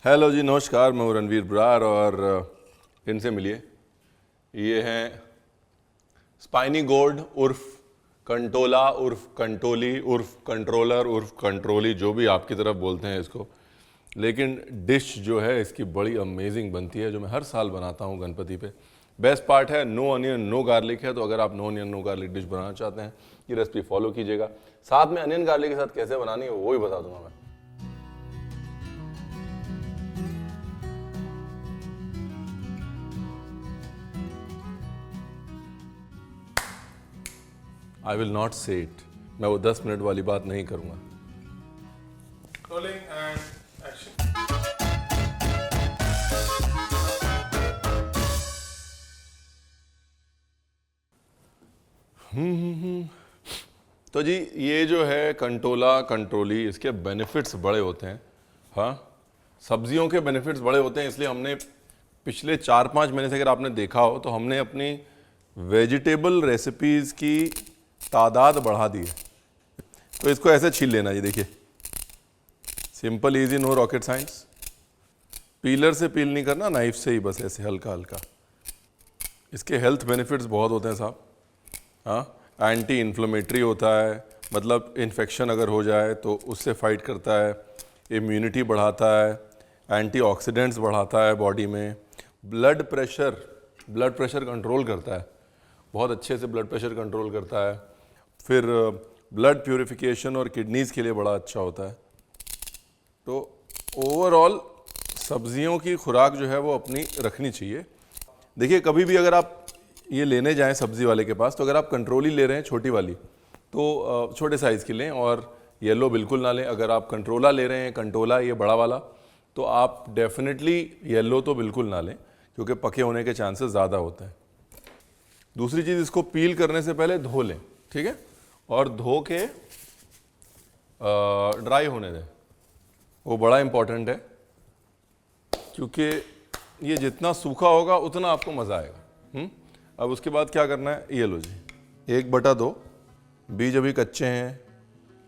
Hello जी, नमस्कार। मैं हूं रणवीर ब्रार और इनसे मिलिए। ये हैं स्पाइनी गोर्ड उर्फ कंटोला उर्फ कंटोली उर्फ कंट्रोलर उर्फ कंट्रोली, जो भी आपकी तरफ बोलते हैं इसको। लेकिन डिश जो है इसकी बड़ी अमेजिंग बनती है, जो मैं हर साल बनाता हूं गणपति पे। बेस्ट पार्ट है नो अनियन नो गार्लिक है, तो अगर आप no onion no garlic dish बनाना चाहते हैं ये रेसिपी फॉलो कीजिएगा। साथ में अनियन गार्लिक के साथ कैसे बनानी है वो भी बता दूंगा मैं। आई विल नॉट से इट, मैं वो 10 मिनट वाली बात नहीं करूंगा। Rolling and action. तो जी ये जो है कंटोला कंट्रोली, इसके बेनिफिट्स बड़े होते हैं। हाँ, सब्जियों के बेनिफिट्स बड़े होते हैं, इसलिए हमने पिछले 4-5 महीने से, अगर आपने देखा हो तो हमने अपनी वेजिटेबल रेसिपीज़ की तादाद बढ़ा दी है। तो इसको ऐसे छील लेना जी, देखिए simple easy, no rocket science. Peeler से पील नहीं करना, नाइफ से ही बस ऐसे हल्का हल्का। इसके हेल्थ बेनिफिट्स बहुत होते हैं साहब। हाँ, एंटी इन्फ्लेमेटरी होता है, मतलब इन्फेक्शन अगर हो जाए तो उससे फाइट करता है, इम्यूनिटी बढ़ाता है, एंटीऑक्सीडेंट्स बढ़ाता है बॉडी में, ब्लड प्रेशर कंट्रोल करता है, बहुत अच्छे से ब्लड प्रेशर कंट्रोल करता है। फिर ब्लड प्यूरिफिकेशन और किडनीज़ के लिए बड़ा अच्छा होता है। तो ओवरऑल सब्जियों की खुराक जो है वो अपनी रखनी चाहिए। देखिए, कभी भी अगर आप ये लेने जाएं सब्जी वाले के पास, तो अगर आप कंट्रोली ले रहे हैं छोटी वाली तो छोटे साइज़ की लें, और येलो बिल्कुल ना लें। अगर आप कंट्रोला ले रहे हैं, कंटोला ये बड़ा वाला, तो आप डेफिनेटली येलो तो बिल्कुल ना लें, क्योंकि पके होने के चांसेस ज़्यादा होते हैं। दूसरी चीज़, इसको पील करने से पहले धो लें, ठीक है, और धो के ड्राई होने दें। वो बड़ा इम्पॉर्टेंट है, क्योंकि ये जितना सूखा होगा उतना आपको मज़ा आएगा। अब उसके बाद क्या करना है, ये लो जी, 1/2 बीज अभी कच्चे हैं,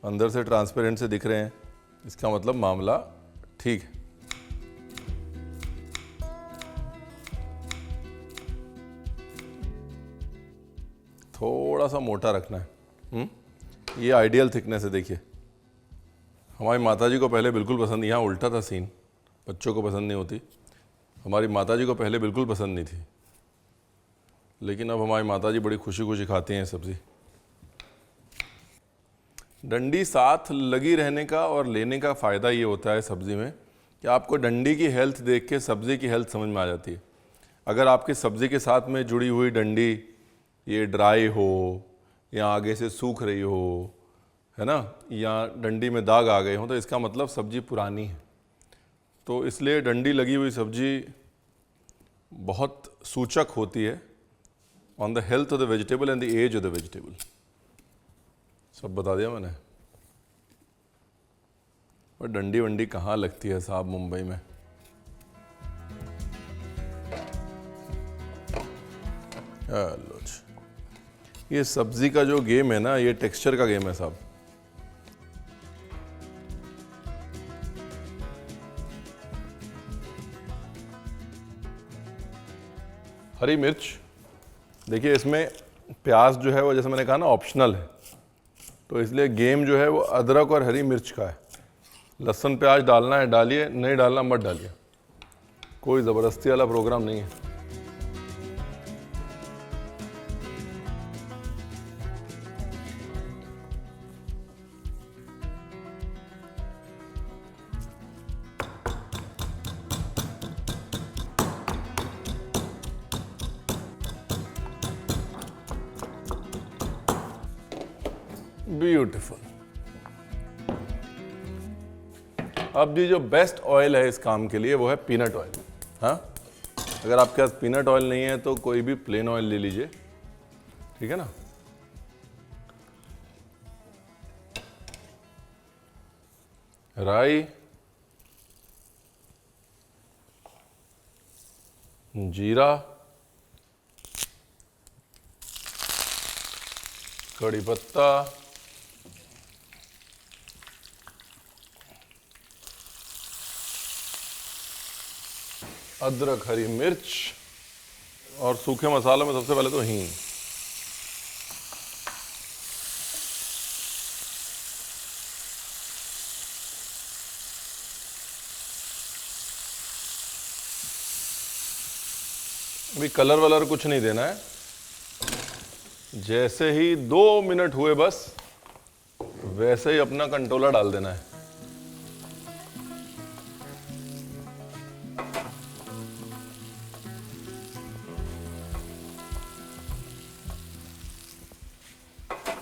अंदर से ट्रांसपेरेंट से दिख रहे हैं, इसका मतलब मामला ठीक है। थोड़ा सा मोटा रखना है। ये आइडियल थिकनेस है। देखिए, हमारी माताजी को पहले बिल्कुल पसंद, यहाँ उल्टा था सीन, बच्चों को पसंद नहीं होती, हमारी माताजी को पहले बिल्कुल पसंद नहीं थी, लेकिन अब हमारी माताजी बड़ी खुशी खुशी खाती हैं सब्ज़ी। डंडी साथ लगी रहने का और लेने का फ़ायदा ये होता है सब्ज़ी में कि आपको डंडी की हेल्थ देख के सब्ज़ी की हेल्थ समझ में आ जाती है। अगर आपकी सब्ज़ी के साथ में जुड़ी हुई डंडी ये ड्राई हो, या आगे से सूख रही हो, है ना, या डंडी में दाग आ गए हों, तो इसका मतलब सब्ज़ी पुरानी है। तो इसलिए डंडी लगी हुई सब्ज़ी बहुत सूचक होती है on the health of the vegetable and the age of the vegetable. सब बता दिया मैंने। और डंडी वंडी कहाँ लगती है साहब मुंबई में। लो जी, ये सब्जी का जो गेम है ना, ये टेक्सचर का गेम है साहब। हरी मिर्च, देखिए इसमें प्याज जो है वो, जैसे मैंने कहा ना, ऑप्शनल है, तो इसलिए गेम जो है वो अदरक और हरी मिर्च का है। लहसुन प्याज डालना है डालिए, नहीं डालना मत डालिए, कोई ज़बरदस्ती वाला प्रोग्राम नहीं है। ब्यूटीफुल। अब जी जो बेस्ट ऑयल है इस काम के लिए वो है पीनट ऑयल। हाँ, अगर आपके पास पीनट ऑयल नहीं है तो कोई भी प्लेन ऑयल ले लीजिए, ठीक है ना। राई, जीरा, कड़ी पत्ता, अदरक, हरी मिर्च और सूखे मसालों में सबसे पहले तो हींग। अभी कलर वलर कुछ नहीं देना है, जैसे ही 2 मिनट हुए बस वैसे ही अपना कंटोला डाल देना है।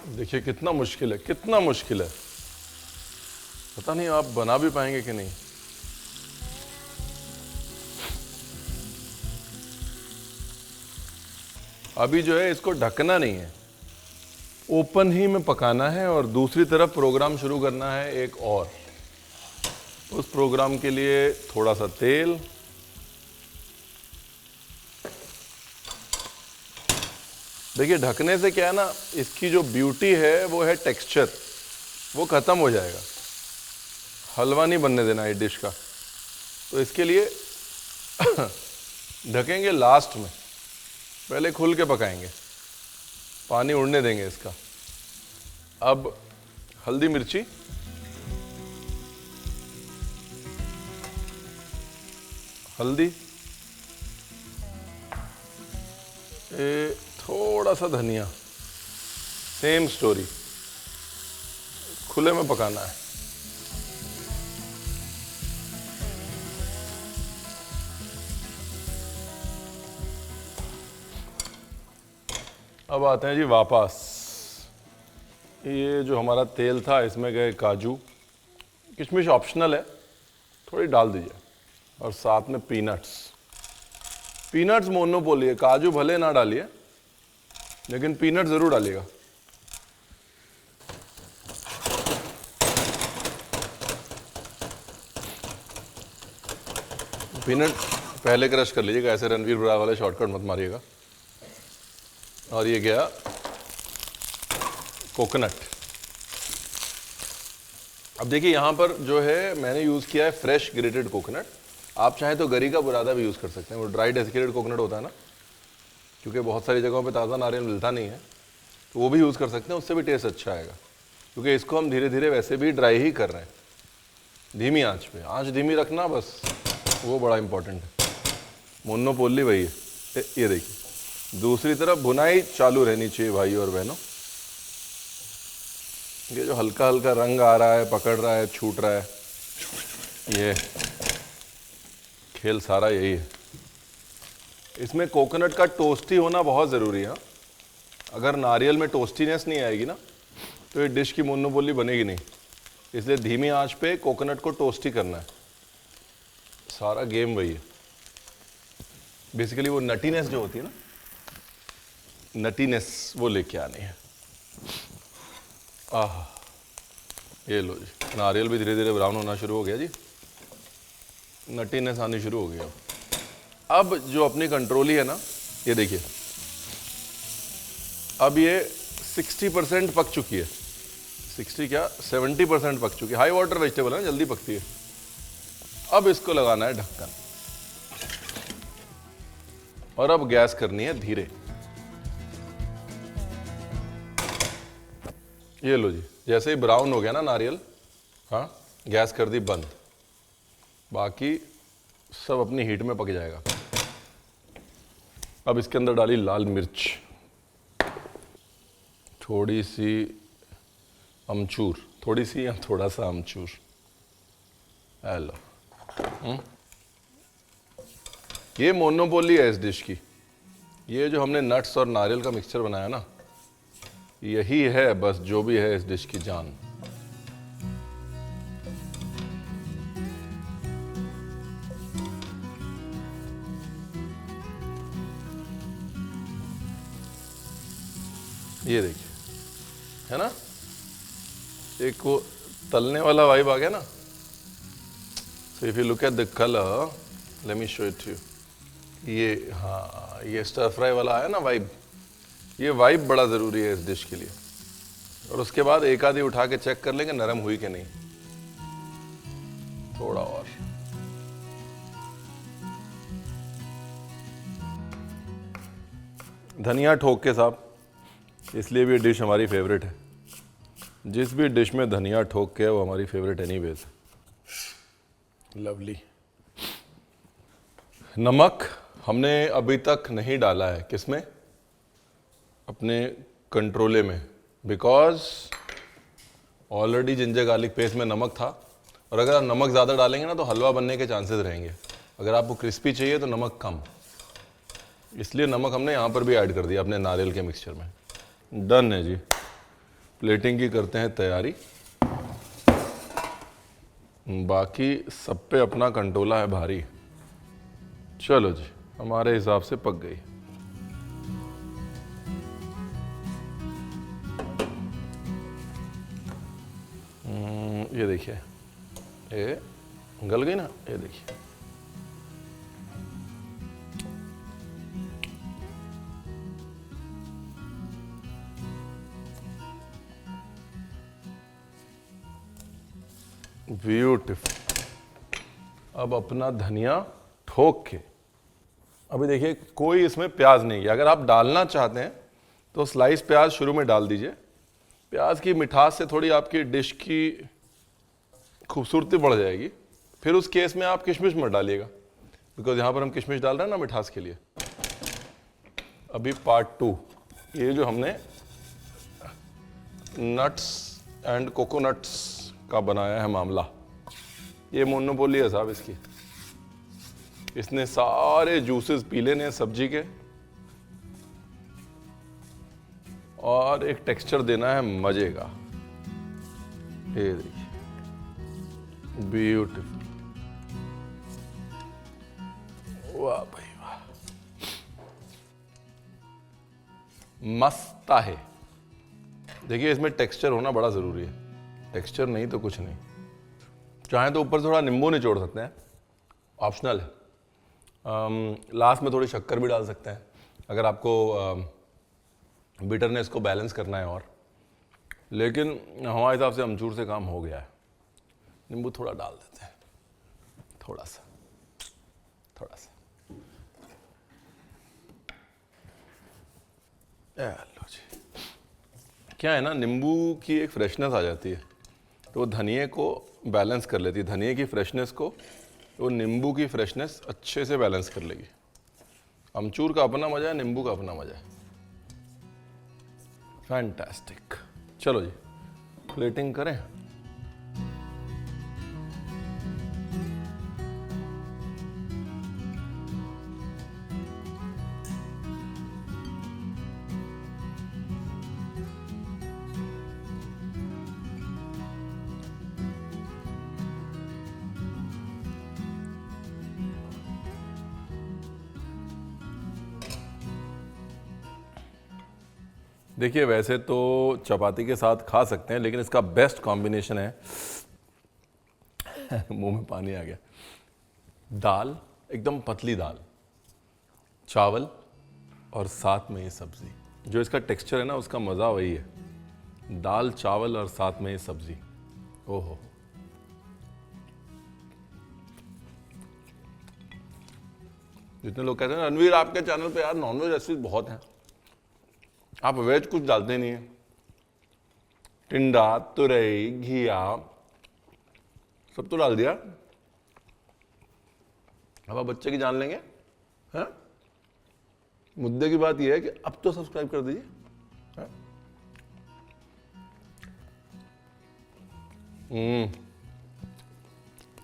देखिए कितना मुश्किल है, कितना मुश्किल है, पता नहीं आप बना भी पाएंगे कि नहीं। अभी जो है इसको ढकना नहीं है, ओपन ही में पकाना है और दूसरी तरफ प्रोग्राम शुरू करना है एक और। उस प्रोग्राम के लिए थोड़ा सा तेल, देखिए ढकने से क्या है ना, इसकी जो ब्यूटी है वो है टेक्सचर, वो खत्म हो जाएगा। हलवा नहीं बनने देना है डिश का, तो इसके लिए ढकेंगे लास्ट में, पहले खुल के पकाएंगे, पानी उड़ने देंगे इसका। अब हल्दी मिर्ची, हल्दी, थोड़ा सा धनिया, सेम स्टोरी, खुले में पकाना है। अब आते हैं जी वापस, ये जो हमारा तेल था इसमें गए काजू, किशमिश ऑप्शनल है, थोड़ी डाल दीजिए, और साथ में पीनट्स। पीनट्स मोनोपोली है, काजू भले ना डालिए लेकिन पीनट जरूर डालिएगा। पीनट पहले क्रश कर लीजिएगा, ऐसे रणवीर ब्रा वाले शॉर्टकट मत मारिएगा। और ये गया कोकोनट। अब देखिए यहाँ पर जो है मैंने यूज़ किया है फ्रेश ग्रेटेड कोकोनट, आप चाहे तो गरी का बुरादा भी यूज़ कर सकते हैं, वो ड्राई डेसिकेटेड कोकोनट होता है ना, क्योंकि बहुत सारी जगहों पे ताज़ा नारियल मिलता नहीं है, तो वो भी यूज़ कर सकते हैं, उससे भी टेस्ट अच्छा आएगा। क्योंकि इसको हम धीरे धीरे वैसे भी ड्राई ही कर रहे हैं, धीमी आंच पे, आंच धीमी रखना बस, वो बड़ा इंपॉर्टेंट है। मोनोपोली वही है। ये देखिए दूसरी तरफ भुनाई चालू रहनी चाहिए भाई और बहनों। ये जो हल्का हल्का रंग आ रहा है, पकड़ रहा है, छूट रहा है, ये खेल सारा यही है। इसमें कोकोनट का टोस्टी होना बहुत ज़रूरी है। अगर नारियल में टोस्टीनेस नहीं आएगी ना तो ये डिश की मोनोपोली बनेगी नहीं, इसलिए धीमी आंच पे कोकोनट को टोस्टी करना है। सारा गेम वही है बेसिकली, वो नटीनेस जो होती है ना, नटीनेस वो लेके आनी है। आह, ये लो जी, नारियल भी धीरे धीरे ब्राउन होना शुरू हो गया जी, नटीनेस आनी शुरू हो गई। अब जो अपनी कंट्रोली है ना, ये देखिए अब ये 60% पक चुकी है, 60 क्या 70% पक चुकी है। हाई वाटर वेजिटेबल है ना, जल्दी पकती है। अब इसको लगाना है ढक्कन और अब गैस करनी है धीरे। ये लो जी, जैसे ही ब्राउन हो गया ना नारियल, हाँ गैस कर दी बंद, बाकी सब अपनी हीट में पक जाएगा। अब इसके अंदर डाली लाल मिर्च, थोड़ी सी अमचूर, थोड़ी सी या थोड़ा सा अमचूर, हेलो। ये मोनोपोली है इस डिश की। ये जो हमने नट्स और नारियल का मिक्सचर बनाया ना, यही है बस जो भी है इस डिश की जान। ये देखिए, है ना, एक वो तलने वाला वाइब आ गया ना। So if you look at the colour, let me show it to you. ये हाँ, ये स्टर फ्राई वाला आया ना वाइब, ये वाइब बड़ा ज़रूरी है इस डिश के लिए। और उसके बाद एक आधी उठा के चेक कर लेंगे नरम हुई कि नहीं, थोड़ा और। धनिया ठोक के साहब, इसलिए भी डिश हमारी फेवरेट है। जिस भी डिश में धनिया ठोक के है वो हमारी फेवरेट एनीवेज। लवली। नमक हमने अभी तक नहीं डाला है, किसमें? अपने कंट्रोले में, because already ginger garlic paste में नमक था, और अगर आप नमक ज़्यादा डालेंगे ना तो हलवा बनने के चांसेस रहेंगे। अगर आपको क्रिस्पी चाहिए तो नमक कम, इसलिए नमक हमने यहाँ पर भी ऐड कर दिया अपने नारियल के मिक्सचर में। डन है जी। प्लेटिंग की करते हैं तैयारी, बाकी सब पे अपना कंटोला है भारी। चलो जी, हमारे हिसाब से पक गई। ये देखिए, ये गल गई ना, ये देखिए। ब्यूटीफुल। अब अपना धनिया ठोक के, अभी देखिए कोई इसमें प्याज नहीं है। अगर आप डालना चाहते हैं तो स्लाइस प्याज शुरू में डाल दीजिए। प्याज की मिठास से थोड़ी आपकी डिश की खूबसूरती बढ़ जाएगी। फिर उस केस में आप किशमिश मत डालिएगा, बिकॉज यहाँ पर हम किशमिश डाल रहे हैं ना मिठास के लिए। अभी पार्ट 2, ये जो हमने नट्स एंड कोकोनट्स का बनाया है मामला, ये मोनोपोली है साहब इसकी। इसने सारे जूसेस पी लेने हैं सब्जी के, और एक टेक्सचर देना है मजे का। ये देखिए, ब्यूटीफुल। वाह भाई वाह, मस्त है। देखिए इसमें टेक्सचर होना बड़ा जरूरी है, टेक्सचर नहीं तो कुछ नहीं। चाहे तो ऊपर थोड़ा नींबू निचोड़ सकते हैं, ऑप्शनल है। लास्ट में थोड़ी शक्कर भी डाल सकते हैं अगर आपको बिटरनेस को बैलेंस करना है। और लेकिन हमारे हिसाब से अमचूर से काम हो गया है। नींबू थोड़ा डाल देते हैं, थोड़ा सा। लो जी। क्या है ना, नींबू की एक फ्रेशनेस आ जाती है तो वो धनिए को बैलेंस कर लेती है। धनिए की फ्रेशनेस को वो नींबू की फ्रेशनेस अच्छे से बैलेंस कर लेगी। अमचूर का अपना मजा है, नींबू का अपना मजा है। फैंटास्टिक। चलो जी, प्लेटिंग करें। देखिए वैसे तो चपाती के साथ खा सकते हैं, लेकिन इसका बेस्ट कॉम्बिनेशन है मुंह में पानी आ गया। दाल, एकदम पतली दाल, चावल और साथ में ये सब्जी। जो इसका टेक्सचर है ना, उसका मज़ा वही है। दाल चावल और साथ में ये सब्जी। ओहो, जितने लोग कहते हैं रणवीर आपके चैनल पे यार नॉनवेज रेसिपी बहुत हैं, आप वेज कुछ डालते नहीं है। टिंडा, तुरई, घिया सब तो डाल दिया। अब आप बच्चे की जान लेंगे हैं? मुद्दे की बात यह है कि अब तो सब्सक्राइब कर दीजिए।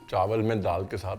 चावल में दाल के साथ